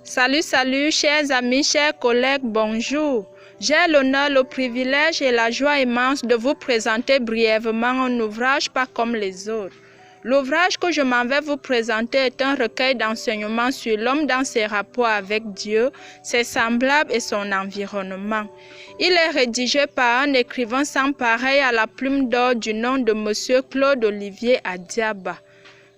Salut, chers amis, chers collègues, bonjour. J'ai l'honneur, le privilège et la joie immense de vous présenter brièvement un ouvrage pas comme les autres. L'ouvrage que je m'en vais vous présenter est un recueil d'enseignements sur l'homme dans ses rapports avec Dieu, ses semblables et son environnement. Il est rédigé par un écrivain sans pareil à la plume d'or du nom de M. Claude-Olivier Adiaba.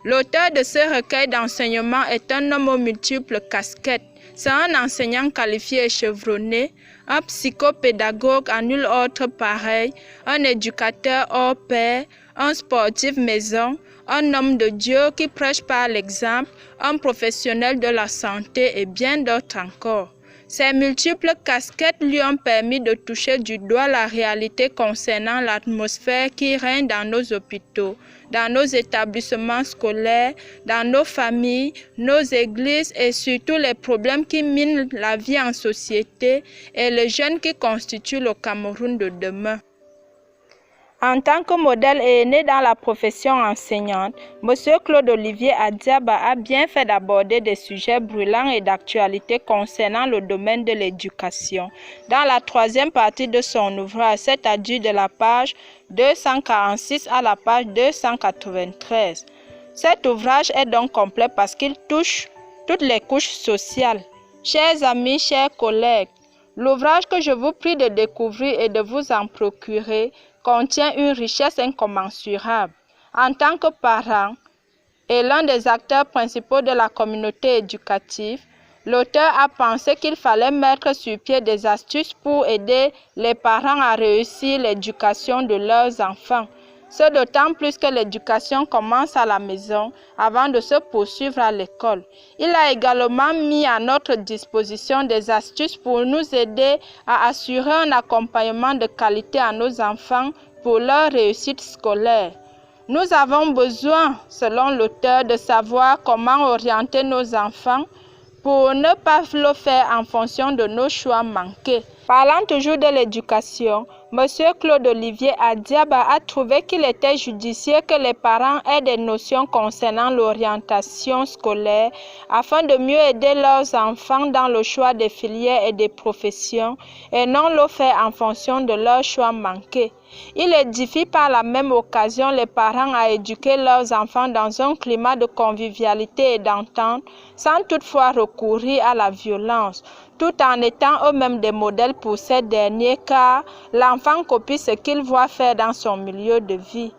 L'auteur de ce recueil d'enseignements est un homme aux multiples casquettes. C'est un enseignant qualifié et chevronné, un psychopédagogue à nul autre pareil, un éducateur hors pair, un sportif maison, un homme de Dieu qui prêche par l'exemple, un professionnel de la santé et bien d'autres encore. Ces multiples casquettes lui ont permis de toucher du doigt la réalité concernant l'atmosphère qui règne dans nos hôpitaux, dans nos établissements scolaires, dans nos familles, nos églises et surtout les problèmes qui minent la vie en société et les jeunes qui constituent le Cameroun de demain. En tant que modèle et né dans la profession enseignante, M. Claude-Olivier Adiaba a bien fait d'aborder des sujets brûlants et d'actualité concernant le domaine de l'éducation. Dans la troisième partie de son ouvrage, c'est-à-dire de la page 246 à la page 293. Cet ouvrage est donc complet parce qu'il touche toutes les couches sociales. Chers amis, chers collègues, l'ouvrage que je vous prie de découvrir et de vous en procurer contient une richesse incommensurable. En tant que parent et l'un des acteurs principaux de la communauté éducative, l'auteur a pensé qu'il fallait mettre sur pied des astuces pour aider les parents à réussir l'éducation de leurs enfants. Ce d'autant plus que l'éducation commence à la maison avant de se poursuivre à l'école. Il a également mis à notre disposition des astuces pour nous aider à assurer un accompagnement de qualité à nos enfants pour leur réussite scolaire. Nous avons besoin, selon l'auteur, de savoir comment orienter nos enfants pour ne pas le faire en fonction de nos choix manqués. Parlant toujours de l'éducation, M. Claude-Olivier Adiaba a trouvé qu'il était judicieux que les parents aient des notions concernant l'orientation scolaire afin de mieux aider leurs enfants dans le choix des filières et des professions et non le faire en fonction de leurs choix manqués. Il édifie par la même occasion les parents à éduquer leurs enfants dans un climat de convivialité et d'entente sans toutefois recourir à la violence, tout en étant eux-mêmes des modèles pour ces derniers car l'enfant copie ce qu'il voit faire dans son milieu de vie.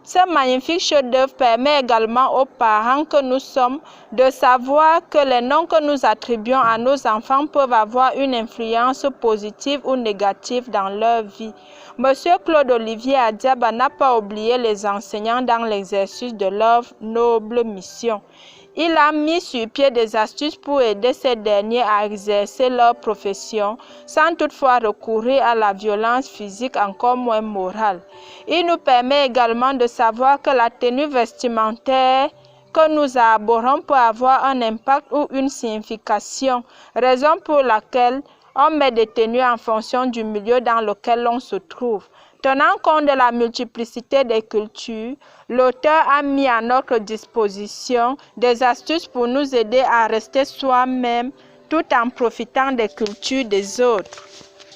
Ce magnifique chef-d'œuvre permet également aux parents que nous sommes de savoir que les noms que nous attribuons à nos enfants peuvent avoir une influence positive ou négative dans leur vie. M. Claude-Olivier Adiaba n'a pas oublié les enseignants dans l'exercice de leur noble mission. Il a mis sur pied des astuces pour aider ces derniers à exercer leur profession sans toutefois recourir à la violence physique, encore moins morale. Il nous permet également de savoir que la tenue vestimentaire que nous arborons peut avoir un impact ou une signification, raison pour laquelle on met des tenues en fonction du milieu dans lequel on se trouve. Tenant compte de la multiplicité des cultures, l'auteur a mis à notre disposition des astuces pour nous aider à rester soi-même tout en profitant des cultures des autres.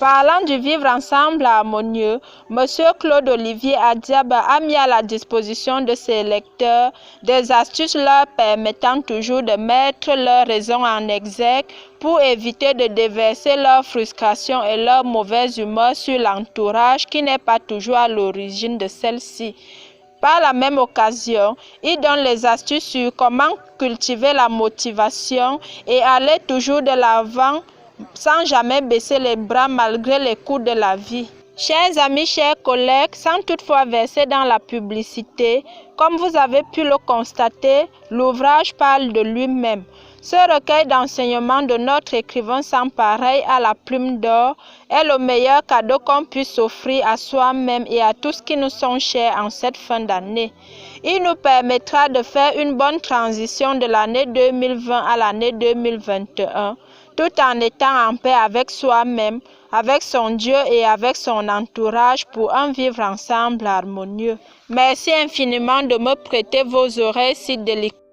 Parlant du vivre ensemble harmonieux, M. Claude-Olivier Adiaba a mis à la disposition de ses lecteurs des astuces leur permettant toujours de mettre leurs raisons en exergue pour éviter de déverser leur frustration et leur mauvaise humeur sur l'entourage qui n'est pas toujours à l'origine de celle-ci. Par la même occasion, il donne les astuces sur comment cultiver la motivation et aller toujours de l'avant sans jamais baisser les bras malgré les coups de la vie. Chers amis, chers collègues, sans toutefois verser dans la publicité, comme vous avez pu le constater, l'ouvrage parle de lui-même. Ce recueil d'enseignements de notre écrivain sans pareil à la plume d'or est le meilleur cadeau qu'on puisse offrir à soi-même et à tous qui nous sont chers en cette fin d'année. Il nous permettra de faire une bonne transition de l'année 2020 à l'année 2021. Tout en étant en paix avec soi-même, avec son Dieu et avec son entourage pour un vivre ensemble harmonieux. Merci infiniment de me prêter vos oreilles si délicates.